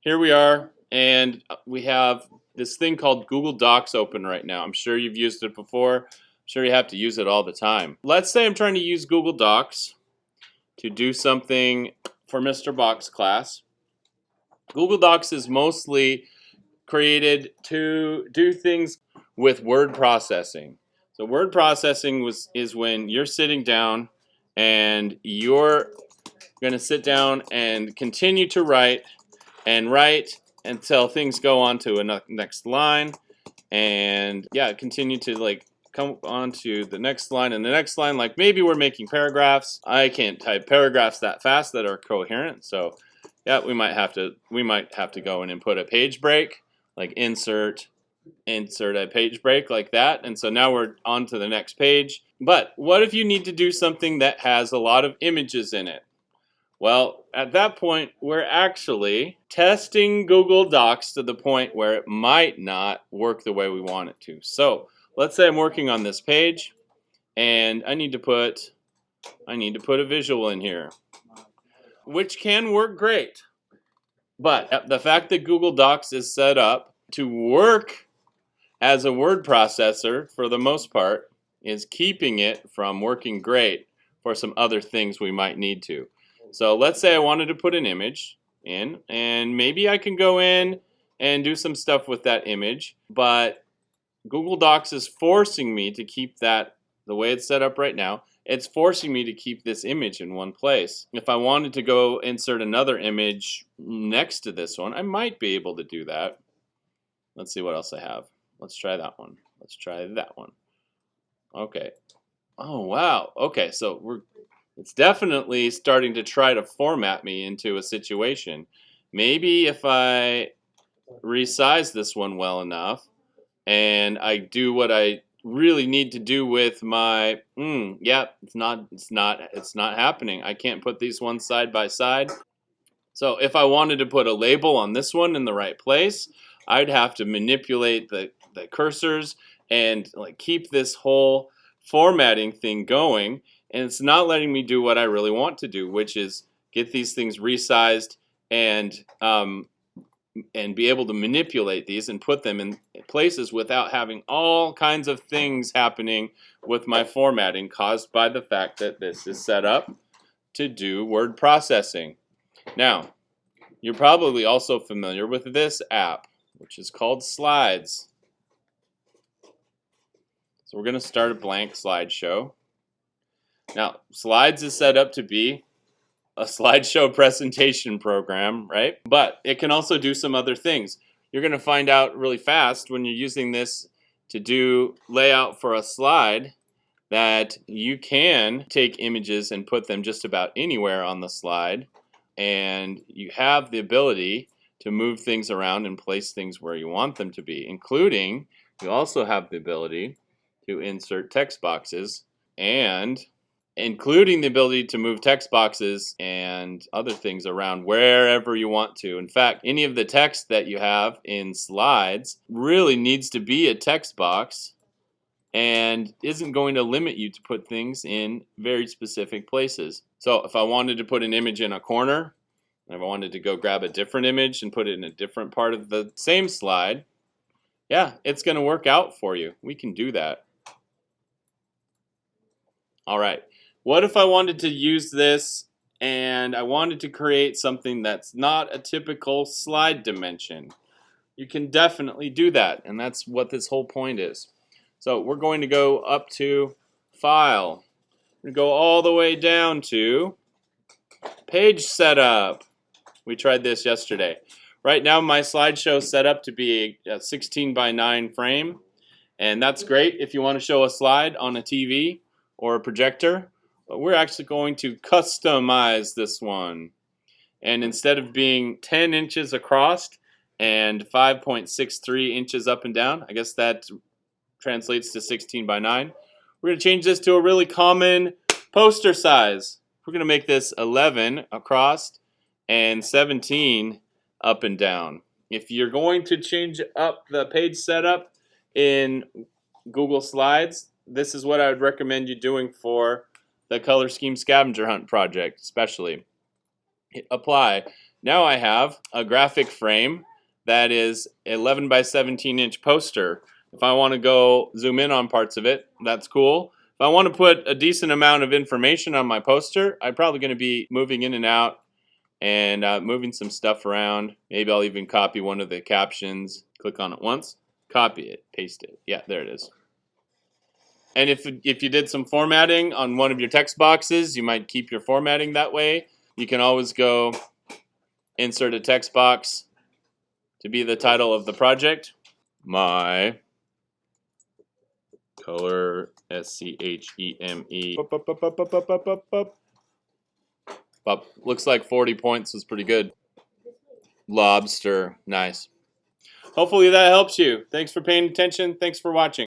Here we are, and we have this thing called Google Docs open right now. I'm sure you've used it before. I'm sure you have to use it all the time. Let's say I'm trying to use Google Docs to do something for Mr. Box class. Google Docs is mostly created to do things with word processing. So word processing is when you're sitting down and you're going to sit down and continue to write and write until things go on to a next line, and yeah, continue to like come on to the next line and the next line. Like maybe we're making paragraphs. I can't type paragraphs that fast that are coherent, so yeah, we might have to go in and put a page break, like insert a page break like that, and so now we're on to the next page. But what if you need to do something that has a lot of images in it? Well, at that point, we're actually testing Google Docs to the point where it might not work the way we want it to. So let's say I'm working on this page and I need to put a visual in here, which can work great. But the fact that Google Docs is set up to work as a word processor for the most part is keeping it from working great for some other things we might need to. So let's say I wanted to put an image in, and maybe I can go in and do some stuff with that image, but Google Docs is forcing me to keep that the way it's set up right now. It's forcing me to keep this image in one place. If I wanted to go insert another image next to this one, I might be able to do that. Let's see what else I have. Let's try that one. Let's try that one. Okay. Oh, wow. Okay, so it's definitely starting to try to format me into a situation. Maybe if I resize this one well enough and I do what I really need to do with my it's not happening. I can't put these ones side by side. So if I wanted to put a label on this one in the right place, I'd have to manipulate the cursors and like keep this whole formatting thing going, and it's not letting me do what I really want to do, which is get these things resized and be able to manipulate these and put them in places without having all kinds of things happening with my formatting caused by the fact that this is set up to do word processing. Now, you're probably also familiar with this app, which is called Slides. So we're going to start a blank slideshow. Now, Slides is set up to be a slideshow presentation program, right? But it can also do some other things. You're going to find out really fast when you're using this to do layout for a slide that you can take images and put them just about anywhere on the slide, and you have the ability to move things around and place things where you want them to be, including you also have the ability to insert text boxes, and including the ability to move text boxes and other things around wherever you want to. In fact, any of the text that you have in Slides really needs to be a text box and isn't going to limit you to put things in very specific places. So if I wanted to put an image in a corner, and if I wanted to go grab a different image and put it in a different part of the same slide, yeah, it's going to work out for you. We can do that. All right. What if I wanted to use this and I wanted to create something that's not a typical slide dimension? You can definitely do that, and that's what this whole point is. So we're going to go up to File. We're going to go all the way down to Page Setup. We tried this yesterday. Right now my slideshow is set up to be a 16 by 9 frame, and that's great if you want to show a slide on a TV or a projector, but we're actually going to customize this one. And instead of being 10 inches across and 5.63 inches up and down, I guess that translates to 16 by 9. We're going to change this to a really common poster size. We're going to make this 11 across and 17 up and down. If you're going to change up the page setup in Google Slides, this is what I would recommend you doing for the Color Scheme Scavenger Hunt project, especially. Hit apply. Now I have a graphic frame that is 11 by 17 inch poster. If I want to go zoom in on parts of it, that's cool. If I want to put a decent amount of information on my poster, I'm probably going to be moving in and out and moving some stuff around. Maybe I'll even copy one of the captions. Click on it once, copy it, paste it. Yeah, there it is. And if you did some formatting on one of your text boxes, you might keep your formatting that way. You can always go insert a text box to be the title of the project. My color, SCHEME. Looks like 40 points was pretty good. Lobster, nice. Hopefully that helps you. Thanks for paying attention. Thanks for watching.